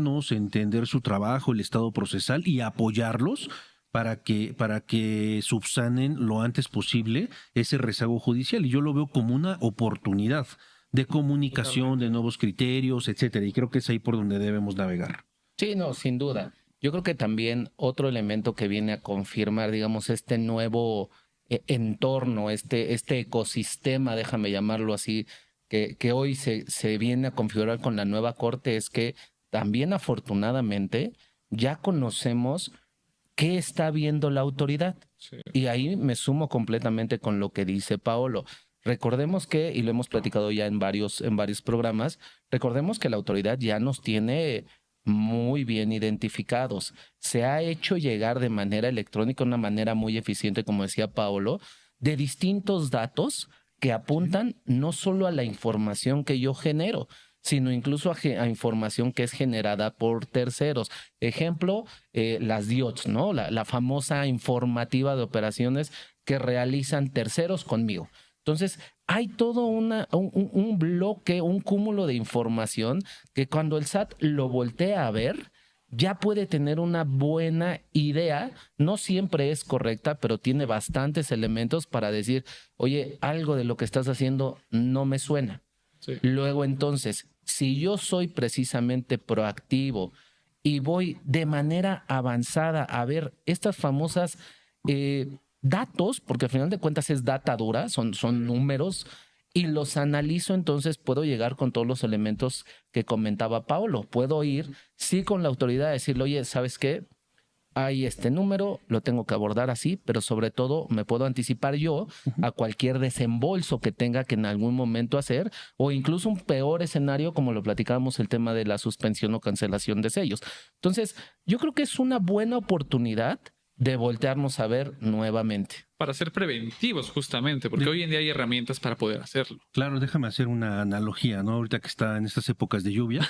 su trabajo, el estado procesal, y apoyarlos para que subsanen lo antes posible ese rezago judicial. Y yo lo veo como una oportunidad de comunicación, de nuevos criterios, etcétera. Y creo que es ahí por donde debemos navegar. Sí, no, sin duda. Yo creo que también otro elemento que viene a confirmar, digamos, este nuevo entorno, este ecosistema, déjame llamarlo así, que hoy se viene a configurar con la nueva Corte, es que también afortunadamente ya conocemos qué está viendo la autoridad. Sí. Y ahí me sumo completamente con lo que dice Paolo. Recordemos que, y lo hemos platicado ya en varios programas, recordemos que la autoridad ya nos tiene muy bien identificados. Se ha hecho llegar de manera electrónica, una manera muy eficiente, como decía Paolo, de distintos datos que apuntan no solo a la información que yo genero, sino incluso a información que es generada por terceros. Ejemplo, las DIOTs, ¿no? La famosa informativa de operaciones que realizan terceros conmigo. Entonces, hay todo un bloque, un cúmulo de información que cuando el SAT lo voltea a ver, ya puede tener una buena idea. No siempre es correcta, pero tiene bastantes elementos para decir, oye, algo de lo que estás haciendo no me suena. Sí. Luego, entonces, si yo soy precisamente proactivo y voy de manera avanzada a ver estas famosas datos, porque al final de cuentas es data dura, son números, y los analizo, entonces puedo llegar con todos los elementos que comentaba Paolo. Puedo ir, sí, con la autoridad a decirle, oye, ¿sabes qué? Hay este número, lo tengo que abordar así, pero sobre todo me puedo anticipar yo a cualquier desembolso que tenga que en algún momento hacer, o incluso un peor escenario, como lo platicábamos, el tema de la suspensión o cancelación de sellos. Entonces, yo creo que es una buena oportunidad de voltearnos a ver nuevamente. Para ser preventivos, justamente, porque hoy en día hay herramientas para poder hacerlo. Claro, déjame hacer una analogía, ¿no? Ahorita que está en estas épocas de lluvia,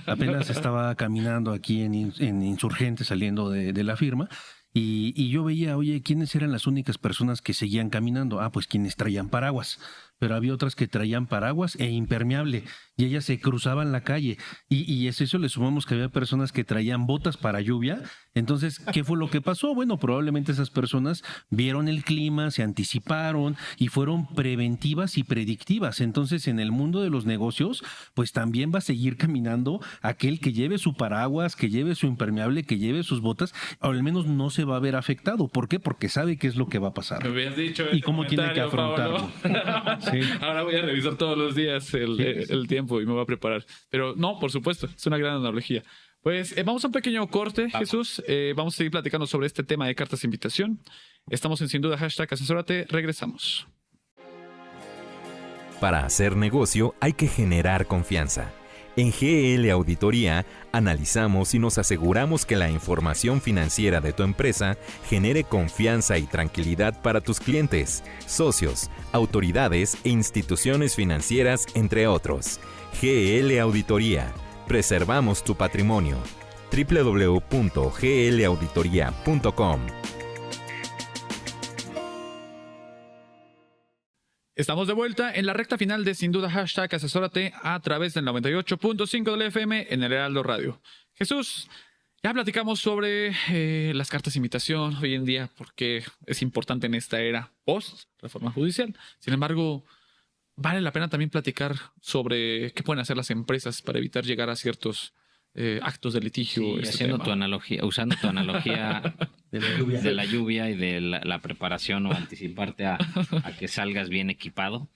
apenas estaba caminando aquí en Insurgentes, saliendo de la firma, y yo veía, oye, ¿quiénes eran las únicas personas que seguían caminando? Ah, pues quienes traían paraguas. Pero había otras que traían paraguas e impermeable, y ellas se cruzaban la calle. Y eso le sumamos que había personas que traían botas para lluvia. Entonces, ¿qué fue lo que pasó? Bueno, probablemente esas personas vieron el clima, se anticiparon y fueron preventivas y predictivas. Entonces, en el mundo de los negocios, pues también va a seguir caminando aquel que lleve su paraguas, que lleve su impermeable, que lleve sus botas, o al menos no se va a ver afectado. ¿Por qué? Porque sabe qué es lo que va a pasar. Me habías dicho y cómo tiene que afrontarlo. Sí. Ahora voy a revisar todos los días el tiempo y me voy a preparar. Pero no, por supuesto, es una gran analogía. Pues vamos a un pequeño corte, Jesús. Vamos a seguir platicando sobre este tema de cartas de invitación. Estamos en Sin Duda, #asesórate. Regresamos. Para hacer negocio hay que generar confianza. En GL Auditoría analizamos y nos aseguramos que la información financiera de tu empresa genere confianza y tranquilidad para tus clientes, socios, autoridades e instituciones financieras, entre otros. GL Auditoría. Preservamos tu patrimonio. www.glauditoria.com. Estamos de vuelta en la recta final de Sin Duda #asesórate a través del 98.5 del FM en el Heraldo Radio. Jesús, ya platicamos sobre las cartas de invitación hoy en día porque es importante en esta era post-reforma judicial. Sin embargo, vale la pena también platicar sobre qué pueden hacer las empresas para evitar llegar a ciertos actos de litigio. Sí, usando tu analogía de la lluvia y de la preparación o anticiparte a que salgas bien equipado.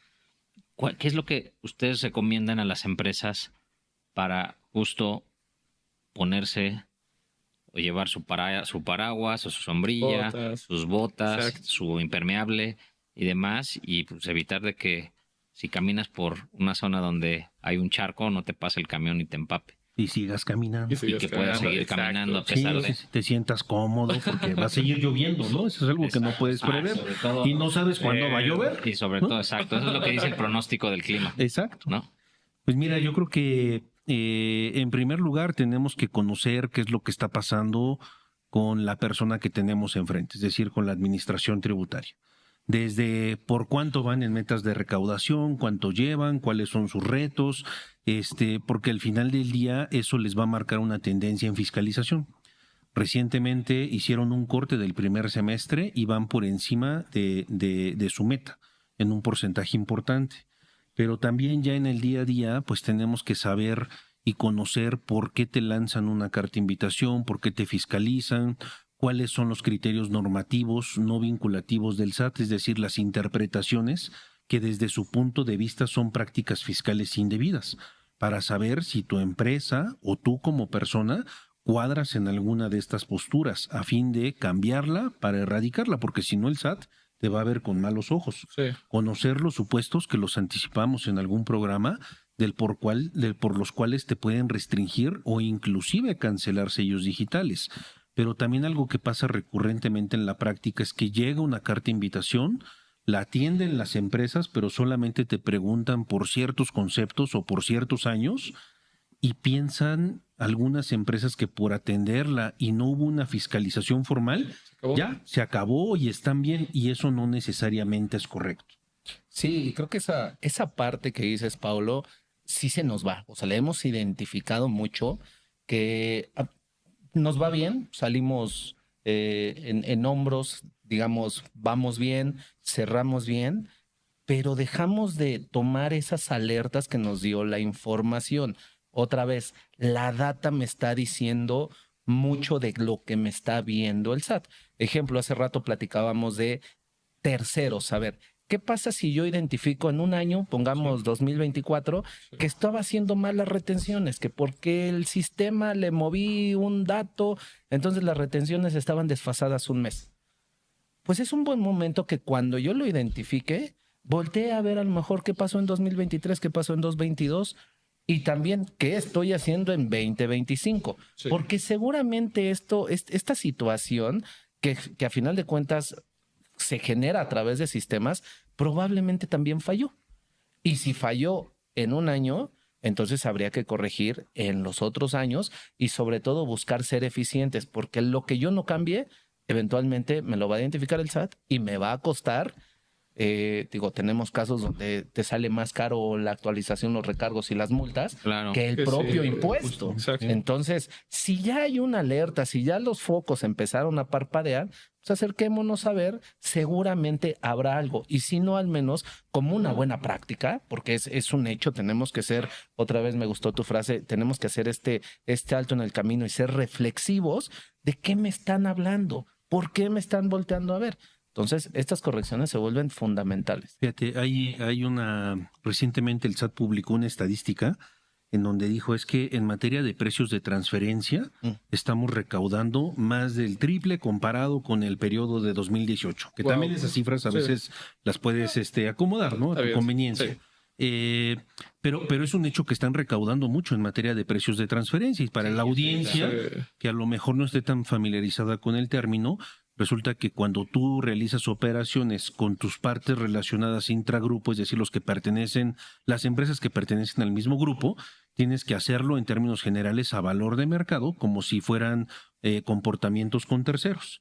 ¿Qué es lo que ustedes recomiendan a las empresas para justo ponerse o llevar su paraguas o su sombrilla, sus botas, exacto, su impermeable y demás, y pues evitar de que si caminas por una zona donde hay un charco no te pase el camión y te empape? Y sigas caminando. Y que puedas seguir caminando a pesar de... te sientas cómodo porque va a seguir lloviendo, ¿no? Eso es algo que no puedes prever. Todo, y no sabes cuándo va a llover. Y sobre todo, exacto. Eso es lo que dice el pronóstico del clima. Exacto. ¿No? Pues mira, yo creo que en primer lugar tenemos que conocer qué es lo que está pasando con la persona que tenemos enfrente, es decir, con la administración tributaria. Desde por cuánto van en metas de recaudación, cuánto llevan, cuáles son sus retos, porque al final del día eso les va a marcar una tendencia en fiscalización. Recientemente hicieron un corte del primer semestre y van por encima de su meta en un porcentaje importante. Pero también ya en el día a día pues tenemos que saber y conocer por qué te lanzan una carta de invitación, por qué te fiscalizan, cuáles son los criterios normativos no vinculativos del SAT, es decir, las interpretaciones que desde su punto de vista son prácticas fiscales indebidas, para saber si tu empresa o tú como persona cuadras en alguna de estas posturas a fin de cambiarla para erradicarla, porque si no el SAT te va a ver con malos ojos. Sí. Conocer los supuestos que los anticipamos en algún programa por los cuales te pueden restringir o inclusive cancelar sellos digitales. Pero también algo que pasa recurrentemente en la práctica es que llega una carta de invitación, la atienden las empresas, pero solamente te preguntan por ciertos conceptos o por ciertos años, y piensan algunas empresas que por atenderla y no hubo una fiscalización formal, ya se acabó y están bien, y eso no necesariamente es correcto. Sí, y creo que esa parte que dices, Paulo, sí se nos va. O sea, le hemos identificado mucho que nos va bien, salimos en hombros, digamos, vamos bien, cerramos bien, pero dejamos de tomar esas alertas que nos dio la información. Otra vez, la data me está diciendo mucho de lo que me está viendo el SAT. Ejemplo, hace rato platicábamos de terceros. A ver, ¿qué pasa si yo identifico en un año, pongamos 2024, que estaba haciendo malas retenciones? Que porque el sistema le moví un dato, entonces las retenciones estaban desfasadas un mes. Pues es un buen momento que cuando yo lo identifique, voltee a ver a lo mejor qué pasó en 2023, qué pasó en 2022 y también qué estoy haciendo en 2025. Sí. Porque seguramente esta situación que a final de cuentas se genera a través de sistemas, probablemente también falló. Y si falló en un año, entonces habría que corregir en los otros años y sobre todo buscar ser eficientes, porque lo que yo no cambie, eventualmente me lo va a identificar el SAT y me va a costar. Tenemos casos donde te sale más caro la actualización, los recargos y las multas que el propio impuesto. Entonces, si ya hay una alerta, si ya los focos empezaron a parpadear, pues acerquémonos a ver, seguramente habrá algo. Y si no, al menos como una buena práctica, porque es un hecho, tenemos que ser, otra vez me gustó tu frase, tenemos que hacer este alto en el camino y ser reflexivos de qué me están hablando, por qué me están volteando a ver. Entonces, estas correcciones se vuelven fundamentales. Fíjate, recientemente el SAT publicó una estadística en donde dijo es que en materia de precios de transferencia estamos recaudando más del triple comparado con el periodo de 2018, que también esas cifras a veces las puedes acomodar, ¿no? A tu conveniencia. Sí. Pero es un hecho que están recaudando mucho en materia de precios de transferencia, y para la audiencia que a lo mejor no esté tan familiarizada con el término, resulta que cuando tú realizas operaciones con tus partes relacionadas intragrupo, es decir, las empresas que pertenecen al mismo grupo, tienes que hacerlo en términos generales a valor de mercado, como si fueran comportamientos con terceros.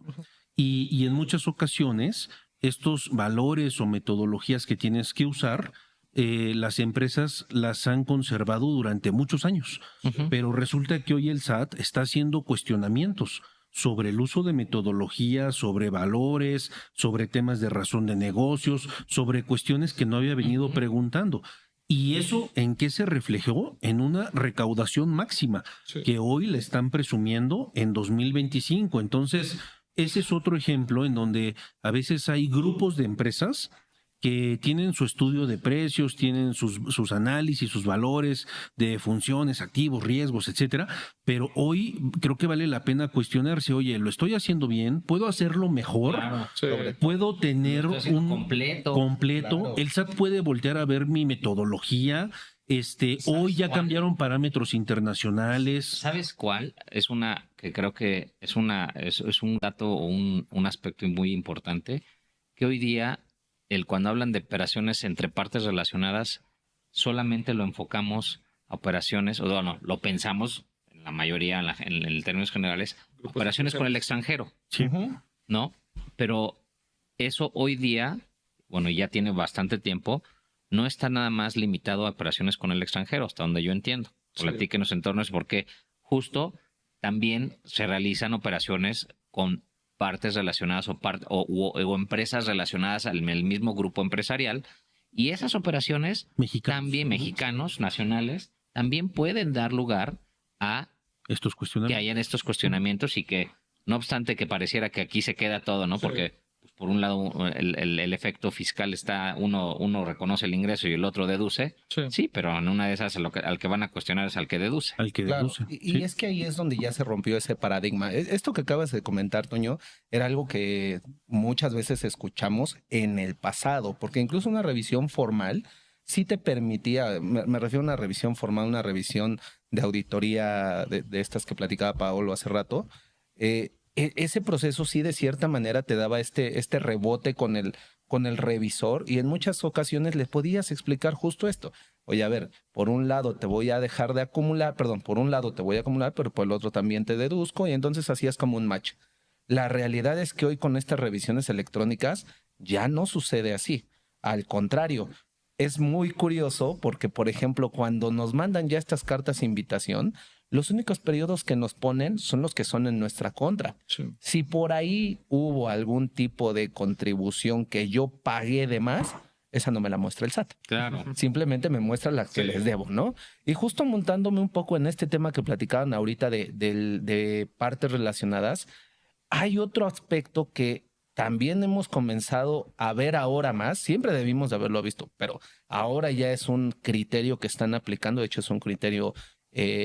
Y en muchas ocasiones, estos valores o metodologías que tienes que usar, las empresas las han conservado durante muchos años. Pero resulta que hoy el SAT está haciendo cuestionamientos sobre el uso de metodologías, sobre valores, sobre temas de razón de negocios, sobre cuestiones que no había venido preguntando. ¿Y eso en qué se reflejó? En una recaudación máxima que hoy le están presumiendo en 2025. Entonces, ese es otro ejemplo en donde a veces hay grupos de empresas que tienen su estudio de precios, tienen sus análisis, sus valores de funciones, activos, riesgos, etcétera, pero hoy creo que vale la pena cuestionarse, oye, ¿lo estoy haciendo bien? ¿Puedo hacerlo mejor? Claro, ¿puedo tener un completo? Claro. El SAT puede voltear a ver mi metodología. Hoy ya cambiaron parámetros internacionales. ¿Sabes cuál? Es una que creo que es un dato o un aspecto muy importante, que hoy día cuando hablan de operaciones entre partes relacionadas, solamente lo enfocamos a operaciones, o no, lo pensamos, en la mayoría, en términos generales, operaciones con el extranjero. Sí. ¿No? Pero eso hoy día, bueno, ya tiene bastante tiempo, no está nada más limitado a operaciones con el extranjero, hasta donde yo entiendo. Platíquenos en torno a eso, porque justo también se realizan operaciones con partes relacionadas o empresas relacionadas al mismo grupo empresarial, y esas operaciones también mexicanos, nacionales, también pueden dar lugar a que hayan estos cuestionamientos y que, no obstante que pareciera que aquí se queda todo, ¿no? Porque por un lado el efecto fiscal está, uno reconoce el ingreso y el otro deduce. Sí, pero en una de esas al que van a cuestionar es al que deduce. Al que Claro, deduce. y Sí. es que ahí es donde ya se rompió ese paradigma. Esto que acabas de comentar, Toño, era algo que muchas veces escuchamos en el pasado, porque incluso una revisión formal sí te permitía, me refiero a una revisión formal, una revisión de auditoría de estas que platicaba Paolo hace rato, ese proceso sí de cierta manera te daba este rebote con el revisor y en muchas ocasiones le podías explicar justo esto. Oye, a ver, por un lado te voy a dejar de acumular, perdón, por un lado te voy a acumular, pero por el otro también te deduzco y entonces hacías como un match. La realidad es que hoy con estas revisiones electrónicas ya no sucede así. Al contrario, es muy curioso porque, por ejemplo, cuando nos mandan ya estas cartas de invitación, los únicos periodos que nos ponen son los que son en nuestra contra. Sí. Si por ahí hubo algún tipo de contribución que yo pagué de más, esa no me la muestra el SAT. Claro. Simplemente me muestra la que les debo, ¿no? Y justo montándome un poco en este tema que platicaban ahorita de partes relacionadas, hay otro aspecto que también hemos comenzado a ver ahora más, siempre debimos de haberlo visto, pero ahora ya es un criterio que están aplicando, de hecho es un criterio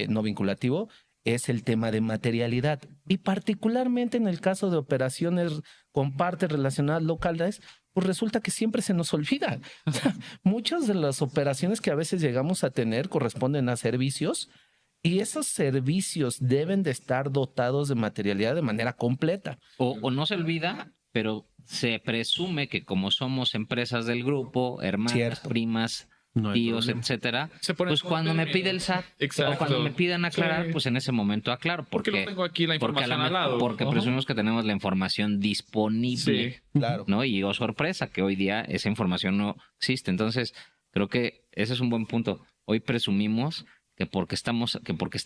no vinculativo, es el tema de materialidad. Y particularmente en el caso de operaciones con partes relacionadas locales, pues resulta que siempre se nos olvida. O sea, muchas de las operaciones que a veces llegamos a tener corresponden a servicios y esos servicios deben de estar dotados de materialidad de manera completa. O no se olvida, pero se presume que como somos empresas del grupo, hermanas, Cierto. primas, No hay tíos, problema. etcétera, Se pone pues como cuando me término. pide el SAT Exacto. o cuando me pidan aclarar, Sí. pues en ese momento aclaro. Porque lo tengo aquí la porque a información lo al mejor- lado. Porque Ajá. presumimos que tenemos la información disponible. Sí. Claro. ¿No? Y sorpresa que hoy día esa información no existe. Entonces, creo que ese es un buen punto. Hoy presumimos que porque está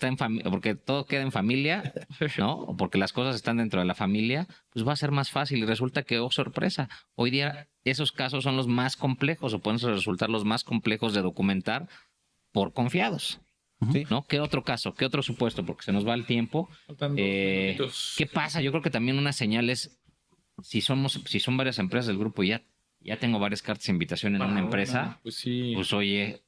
en familia, porque todo queda en familia, ¿no? O porque las cosas están dentro de la familia, pues va a ser más fácil. Y resulta que, oh, sorpresa, hoy día esos casos son los más complejos o pueden resultar los más complejos de documentar por confiados. Sí. ¿No? ¿Qué otro caso? ¿Qué otro supuesto? Porque se nos va el tiempo. Faltan 2 minutitos. ¿Qué pasa? Yo creo que también una señal es si son varias empresas del grupo y ya tengo varias cartas de invitación en una empresa, Pues sí. pues oye,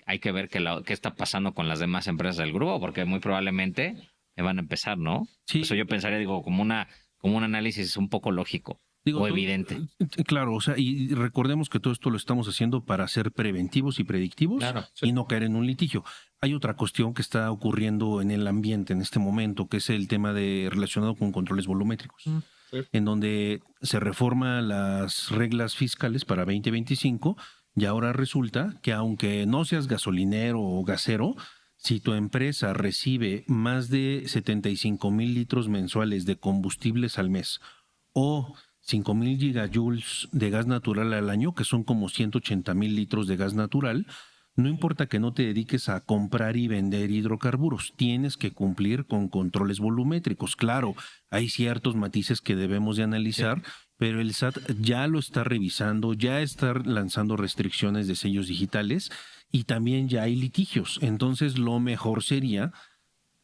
hay que ver qué está pasando con las demás empresas del grupo, porque muy probablemente me van a empezar, ¿no? Sí. Eso yo pensaría, digo, como un análisis un poco lógico o evidente. Claro, o sea, y recordemos que todo esto lo estamos haciendo para ser preventivos y predictivos Claro, y no caer en un litigio. Hay otra cuestión que está ocurriendo en el ambiente en este momento, que es el tema relacionado con controles volumétricos, sí. en donde se reforma las reglas fiscales para 2025 y ahora resulta que aunque no seas gasolinero o gasero, si tu empresa recibe más de 75,000 litros mensuales de combustibles al mes o 5,000 gigajoules de gas natural al año, que son como 180,000 litros de gas natural, no importa que no te dediques a comprar y vender hidrocarburos, tienes que cumplir con controles volumétricos. Claro, hay ciertos matices que debemos de analizar, pero el SAT ya lo está revisando, ya está lanzando restricciones de sellos digitales y también ya hay litigios. Entonces, lo mejor sería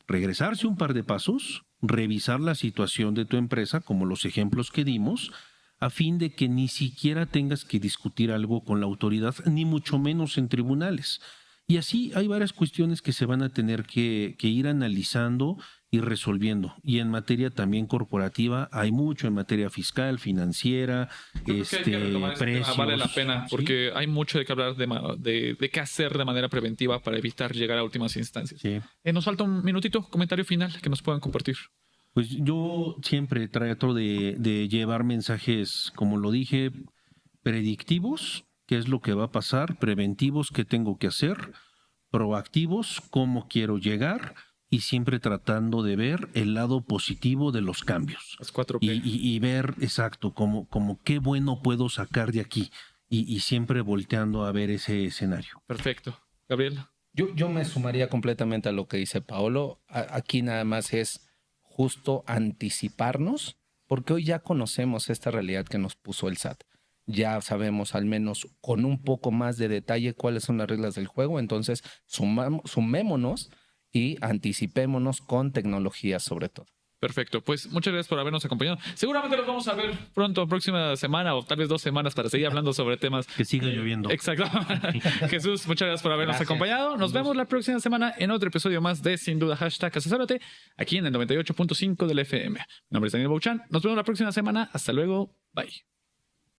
regresarse un par de pasos, revisar la situación de tu empresa, como los ejemplos que dimos, a fin de que ni siquiera tengas que discutir algo con la autoridad, ni mucho menos en tribunales. Y así hay varias cuestiones que se van a tener que ir analizando y resolviendo. Y en materia también corporativa hay mucho, en materia fiscal, financiera, Yo creo que hay que retomar ese tema, precios. vale la pena, ¿sí? porque hay mucho de qué hablar de qué hacer de manera preventiva para evitar llegar a últimas instancias. Sí. Nos falta un minutito, comentario final que nos puedan compartir. Pues yo siempre trato de llevar mensajes, como lo dije, predictivos, qué es lo que va a pasar, preventivos, qué tengo que hacer, proactivos, cómo quiero llegar y siempre tratando de ver el lado positivo de los cambios. Las 4P. Y ver exacto, como qué bueno puedo sacar de aquí y siempre volteando a ver ese escenario. Perfecto. Gabriel. Yo me sumaría completamente a lo que dice Paolo. Aquí nada más es justo anticiparnos, porque hoy ya conocemos esta realidad que nos puso el SAT. Ya sabemos al menos con un poco más de detalle cuáles son las reglas del juego, entonces sumémonos y anticipémonos con tecnología sobre todo. Perfecto. Pues muchas gracias por habernos acompañado. Seguramente los vamos a ver pronto, próxima semana o tal vez 2 semanas para seguir hablando sobre temas. Que siga lloviendo. Exacto. Jesús, muchas gracias por habernos acompañado. Nos vemos la próxima semana en otro episodio más de Sin Duda #Asesórate aquí en el 98.5 del FM. Mi nombre es Daniel Bouchan. Nos vemos la próxima semana. Hasta luego. Bye.